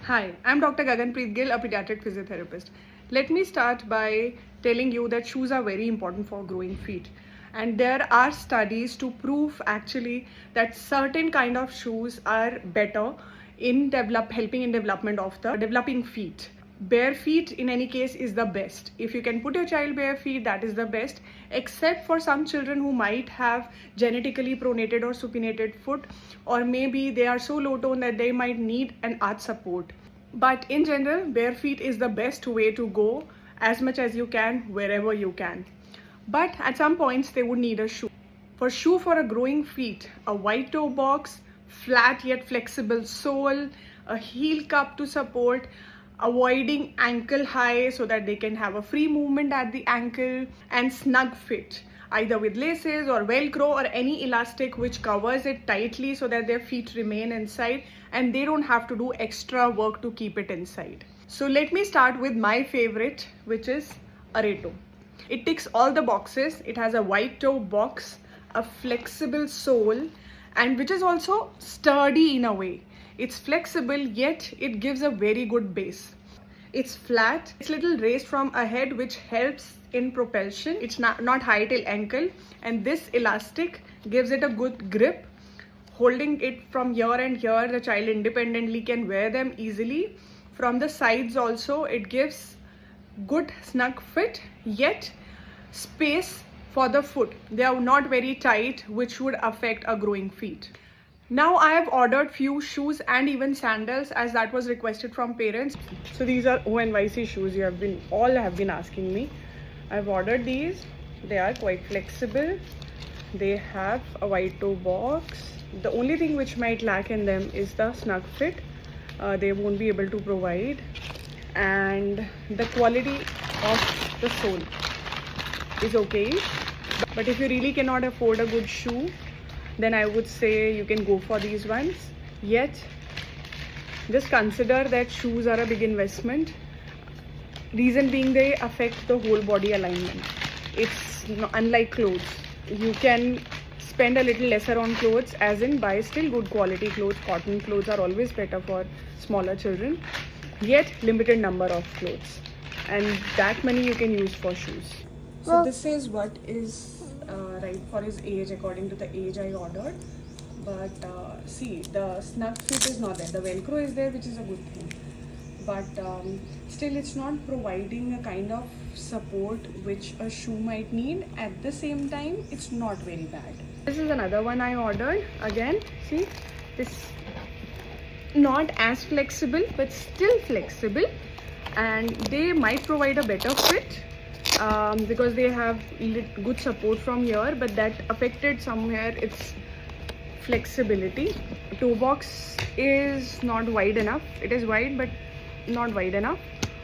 Hi, I'm Dr. Gaganpreet Gill, a pediatric physiotherapist. Let me start by telling you that shoes are very important for growing feet. And there are studies to prove actually that certain kind of shoes are better in helping in development of the developing feet. Bare feet in any case is the best. If you can put your child bare feet, that is the best, except for some children who might have genetically pronated or supinated foot, or maybe they are so low tone that they might need an arch support. But in general, bare feet is the best way to go as much as you can wherever you can. But at some points they would need a shoe. For a growing feet, a wide toe box, flat yet flexible sole, a heel cup to support, avoiding ankle high so that they can have a free movement at the ankle, and snug fit, either with laces or velcro or any elastic which covers it tightly so that their feet remain inside and they don't have to do extra work to keep it inside. So let me start with my favorite, which is Areto. It ticks all the boxes. It has a wide toe box, a flexible sole, and which is also sturdy in a way. It's flexible, yet it gives a very good base. It's flat, it's little raised from ahead, which helps in propulsion. It's not high till ankle, and this elastic gives it a good grip. Holding it from here and here, the child independently can wear them easily. From the sides also, it gives good snug fit, yet space for the foot. They are not very tight, which would affect a growing feet. Now I have ordered few shoes and even sandals, as that was requested from parents. So these are ONYC shoes. All have been asking me. I've ordered these. They are quite flexible. They have a wide toe box. The only thing which might lack in them is the snug fit. They won't be able to provide, and the quality of the sole is okay. But if you really cannot afford a good shoe, then I would say you can go for these ones. Yet just consider that shoes are a big investment. Reason being, they affect the whole body alignment. It's unlike clothes. You can spend a little lesser on clothes, as in buy still good quality clothes. Cotton clothes are always better for smaller children, yet limited number of clothes, and that money you can use for shoes. So this is what is right for his age, according to the age I ordered. But see, the snug fit is not there. The velcro is there, which is a good thing, but still it's not providing a kind of support which a shoe might need. At the same time, it's not very bad. This is another one I ordered. Again, see, this not as flexible but still flexible, and they might provide a better fit because they have good support from here, but that affected somewhere its flexibility. Toe box is not wide enough. It is wide but not wide enough.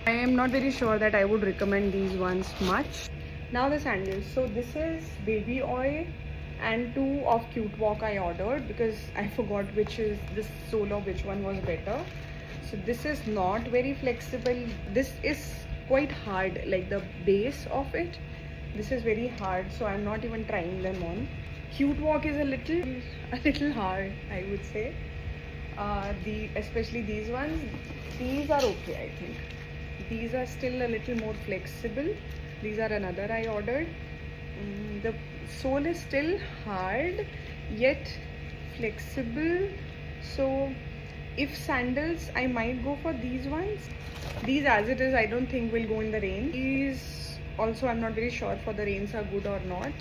I am not very sure that I would recommend these ones much. Now the sandals. So this is Baby Oil and 2 of Cute Walk I ordered because I forgot which is this sole or which one was better. So this is not very flexible. This is quite hard, like the base of it. This is very hard, so I'm not even trying them on. Cute Walk is a little hard, I would say. Especially these ones. These are okay, I think. These are still a little more flexible. These are another I ordered. The sole is still hard yet flexible. So if sandals, I might go for these ones. These as it is, I don't think will go in the rain. These also, I'm not very sure for the rains are good or not.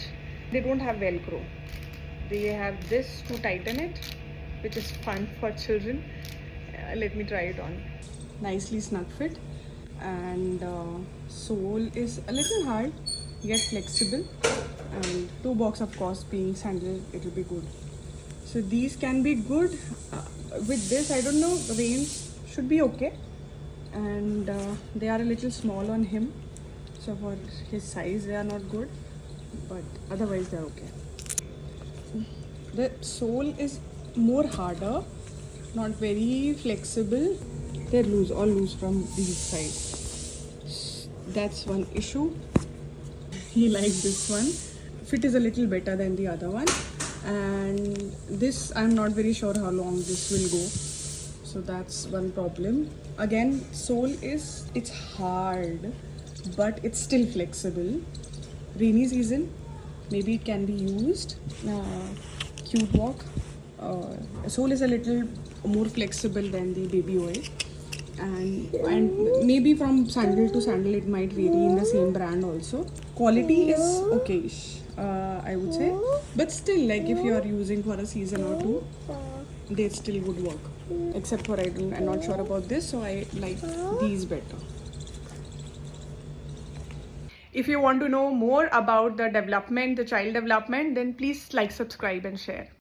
They don't have velcro. They have this to tighten it, which is fun for children. Let me try it on. Nicely snug fit, and sole is a little hard yet flexible, and 2 box, of course, being sandal, it will be good. So these can be good. With this, I don't know, the reins should be okay, and they are a little small on him, so for his size they are not good, but otherwise they're okay. The sole is more harder, not very flexible. They're loose, all loose from these sides. That's one issue. He liked this one. Fit is a little better than the other one, and this I'm not very sure how long this will go. So that's one problem. Again, sole it's hard, but it's still flexible. Rainy season, maybe it can be used. Cute walk. Sole is a little more flexible than the baby oil, and maybe from sandal to sandal it might vary in the same brand also. Quality is okayish, I would say, but still, like if you are using for a season or two, they still would work. Except for I'm not sure about this, so I like these better. If you want to know more about the development, the child development, then please like, subscribe and share.